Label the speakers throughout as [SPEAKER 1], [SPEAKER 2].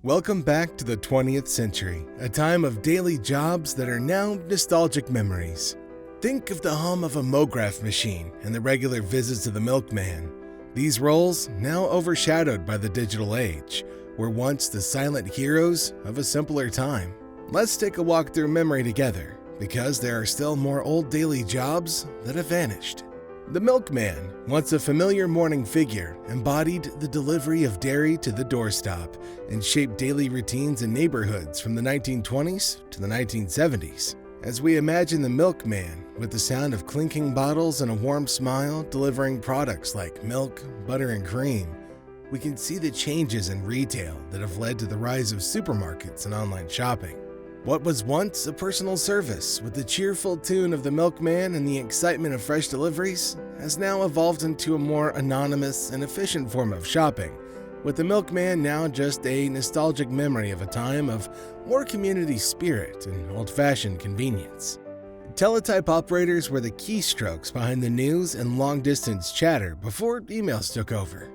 [SPEAKER 1] Welcome back to the 20th century, a time of daily jobs that are now nostalgic memories. Think of the hum of a mograph machine and the regular visits of the Milkman. These roles, now overshadowed by the digital age, were once the silent heroes of a simpler time. Let's take a walk through memory together, because there are still more old daily jobs that have vanished. The Milkman, once a familiar morning figure, embodied the delivery of dairy to the doorstep and shaped daily routines in neighborhoods from the 1920s to the 1970s. As we imagine the Milkman, with the sound of clinking bottles and a warm smile delivering products like milk, butter, and cream, we can see the changes in retail that have led to the rise of supermarkets and online shopping. What was once a personal service with the cheerful tune of the Milkman and the excitement of fresh deliveries has now evolved into a more anonymous and efficient form of shopping, with the Milkman now just a nostalgic memory of a time of more community spirit and old-fashioned convenience. Teletype operators were the keystrokes behind the news and long-distance chatter before emails took over.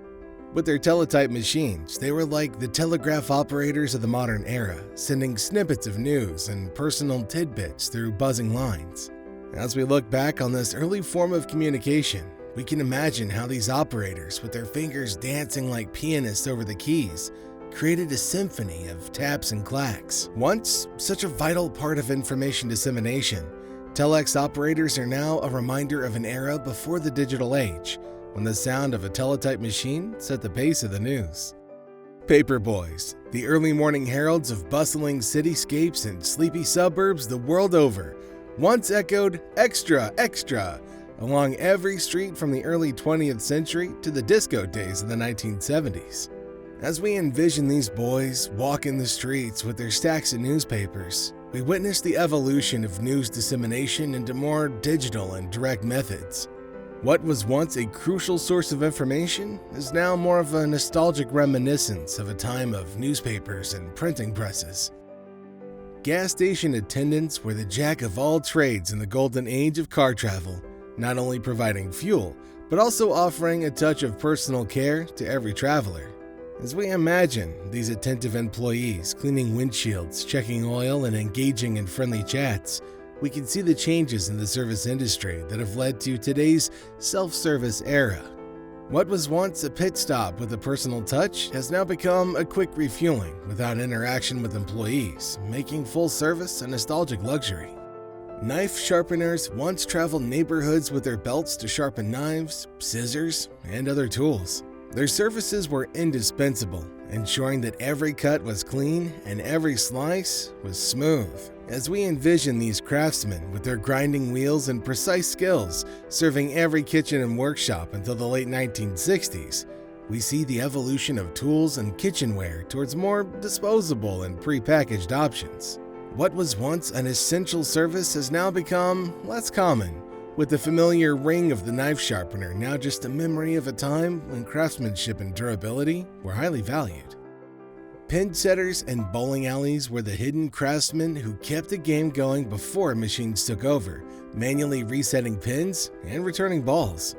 [SPEAKER 1] With their teletype machines, they were like the telegraph operators of the modern era, sending snippets of news and personal tidbits through buzzing lines. As we look back on this early form of communication, we can imagine how these operators, with their fingers dancing like pianists over the keys, created a symphony of taps and clacks. Once such a vital part of information dissemination, telex operators are now a reminder of an era before the digital age, when the sound of a teletype machine set the pace of the news. Paperboys, the early morning heralds of bustling cityscapes and sleepy suburbs the world over, once echoed "extra, extra" along every street from the early 20th century to the disco days of the 1970s. As we envision these boys walking the streets with their stacks of newspapers, we witness the evolution of news dissemination into more digital and direct methods. What was once a crucial source of information is now more of a nostalgic reminiscence of a time of newspapers and printing presses. Gas station attendants were the jack of all trades in the golden age of car travel, not only providing fuel, but also offering a touch of personal care to every traveler. As we imagine these attentive employees cleaning windshields, checking oil, and engaging in friendly chats, we can see the changes in the service industry that have led to today's self-service era. What was once a pit stop with a personal touch has now become a quick refueling without interaction with employees, making full service a nostalgic luxury. Knife sharpeners once traveled neighborhoods with their belts to sharpen knives, scissors, and other tools. Their services were indispensable, ensuring that every cut was clean and every slice was smooth. As we envision these craftsmen with their grinding wheels and precise skills serving every kitchen and workshop until the late 1960s, we see the evolution of tools and kitchenware towards more disposable and prepackaged options. What was once an essential service has now become less common, with the familiar ring of the knife sharpener now just a memory of a time when craftsmanship and durability were highly valued. Pinsetters and bowling alleys were the hidden craftsmen who kept the game going before machines took over, manually resetting pins and returning balls.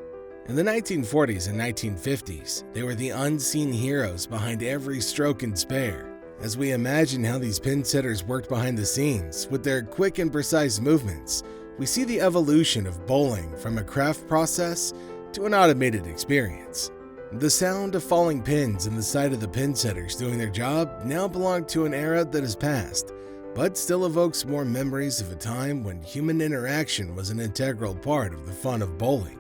[SPEAKER 1] In the 1940s and 1950s, they were the unseen heroes behind every stroke and spare. As we imagine how these pinsetters worked behind the scenes with their quick and precise movements, we see the evolution of bowling from a craft process to an automated experience. The sound of falling pins and the sight of the pinsetters doing their job now belong to an era that has passed, but still evokes more memories of a time when human interaction was an integral part of the fun of bowling.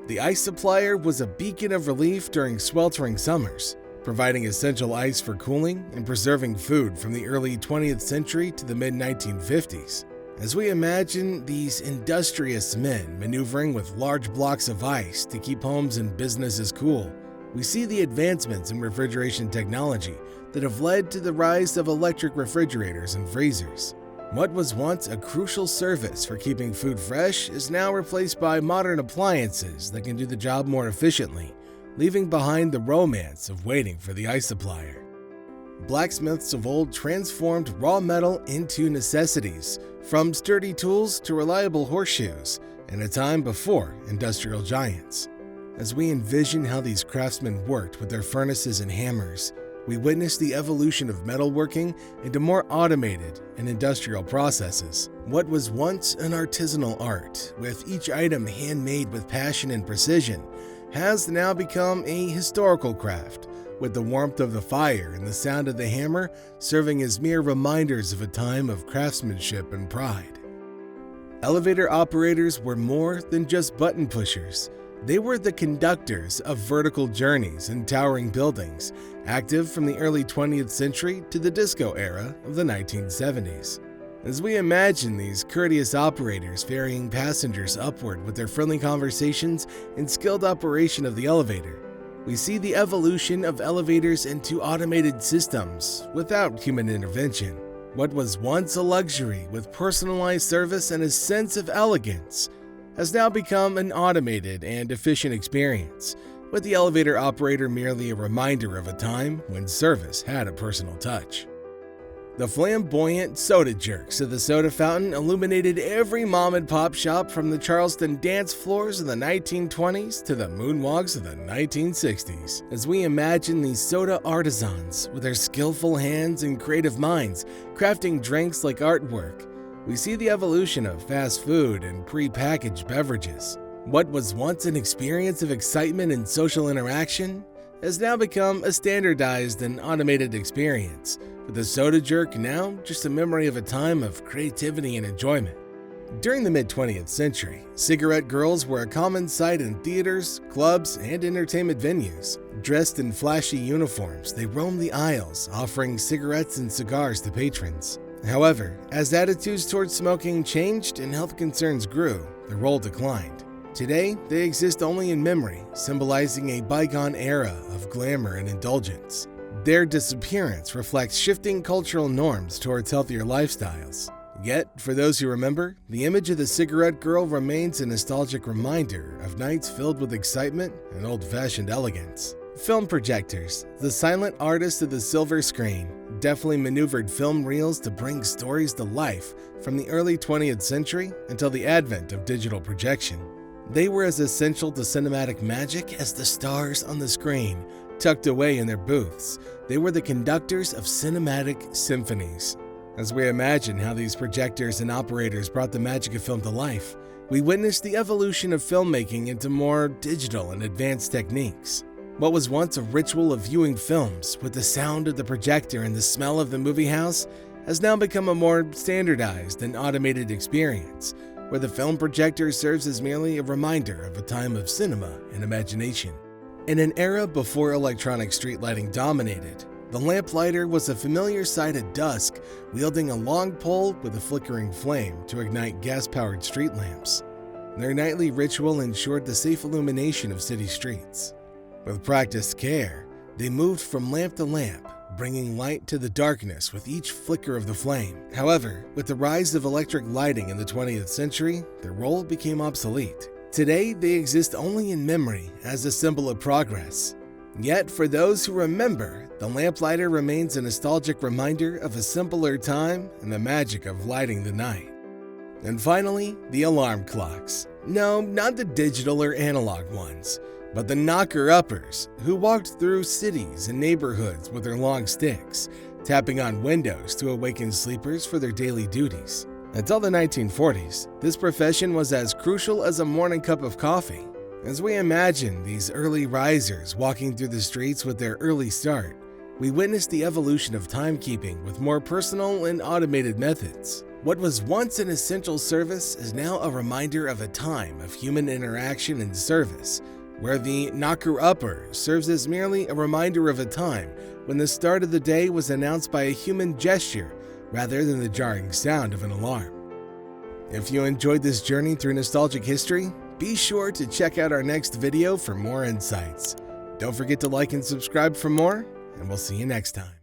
[SPEAKER 1] The ice supplier was a beacon of relief during sweltering summers, providing essential ice for cooling and preserving food from the early 20th century to the mid-1950s. As we imagine these industrious men maneuvering with large blocks of ice to keep homes and businesses cool, we see the advancements in refrigeration technology that have led to the rise of electric refrigerators and freezers. What was once a crucial service for keeping food fresh is now replaced by modern appliances that can do the job more efficiently, leaving behind the romance of waiting for the ice supplier. Blacksmiths of old transformed raw metal into necessities, from sturdy tools to reliable horseshoes, in a time before industrial giants. As we envision how these craftsmen worked with their furnaces and hammers, we witnessed the evolution of metalworking into more automated and industrial processes. What was once an artisanal art, with each item handmade with passion and precision, has now become a historical craft, with the warmth of the fire and the sound of the hammer serving as mere reminders of a time of craftsmanship and pride. Elevator operators were more than just button pushers. They were the conductors of vertical journeys in towering buildings, active from the early 20th century to the disco era of the 1970s. As we imagine these courteous operators ferrying passengers upward with their friendly conversations and skilled operation of the elevator, we see the evolution of elevators into automated systems without human intervention. What was once a luxury with personalized service and a sense of elegance has now become an automated and efficient experience, with the elevator operator merely a reminder of a time when service had a personal touch. The flamboyant soda jerks of the soda fountain illuminated every mom-and-pop shop from the Charleston dance floors of the 1920s to the moonwalks of the 1960s. As we imagine these soda artisans with their skillful hands and creative minds crafting drinks like artwork, we see the evolution of fast food and pre-packaged beverages. What was once an experience of excitement and social interaction has now become a standardized and automated experience, with the soda jerk now just a memory of a time of creativity and enjoyment. During the mid-20th century, cigarette girls were a common sight in theaters, clubs, and entertainment venues. Dressed in flashy uniforms, they roamed the aisles, offering cigarettes and cigars to patrons. However, as attitudes towards smoking changed and health concerns grew, their role declined. Today, they exist only in memory, symbolizing a bygone era of glamour and indulgence. Their disappearance reflects shifting cultural norms towards healthier lifestyles. Yet, for those who remember, the image of the cigarette girl remains a nostalgic reminder of nights filled with excitement and old-fashioned elegance. Film projectors, the silent artists of the silver screen, deftly maneuvered film reels to bring stories to life from the early 20th century until the advent of digital projection. They were as essential to cinematic magic as the stars on the screen. Tucked away in their booths, they were the conductors of cinematic symphonies. As we imagine how these projectors and operators brought the magic of film to life, we witnessed the evolution of filmmaking into more digital and advanced techniques. What was once a ritual of viewing films with the sound of the projector and the smell of the movie house has now become a more standardized and automated experience, where the film projector serves as merely a reminder of a time of cinema and imagination. In an era before electronic street lighting dominated, the lamplighter was a familiar sight at dusk, wielding a long pole with a flickering flame to ignite gas-powered street lamps. Their nightly ritual ensured the safe illumination of city streets. With practiced care, they moved from lamp to lamp, bringing light to the darkness with each flicker of the flame. However, with the rise of electric lighting in the 20th century, their role became obsolete. Today, they exist only in memory as a symbol of progress. Yet, for those who remember, the lamplighter remains a nostalgic reminder of a simpler time and the magic of lighting the night. And finally, the alarm clocks. No, not the digital or analog ones, but the knocker-uppers who walked through cities and neighborhoods with their long sticks, tapping on windows to awaken sleepers for their daily duties. Until the 1940s, this profession was as crucial as a morning cup of coffee. As we imagine these early risers walking through the streets with their early start, we witnessed the evolution of timekeeping with more personal and automated methods. What was once an essential service is now a reminder of a time of human interaction and service, where the knocker-upper serves as merely a reminder of a time when the start of the day was announced by a human gesture rather than the jarring sound of an alarm. If you enjoyed this journey through nostalgic history, be sure to check out our next video for more insights. Don't forget to like and subscribe for more, and we'll see you next time.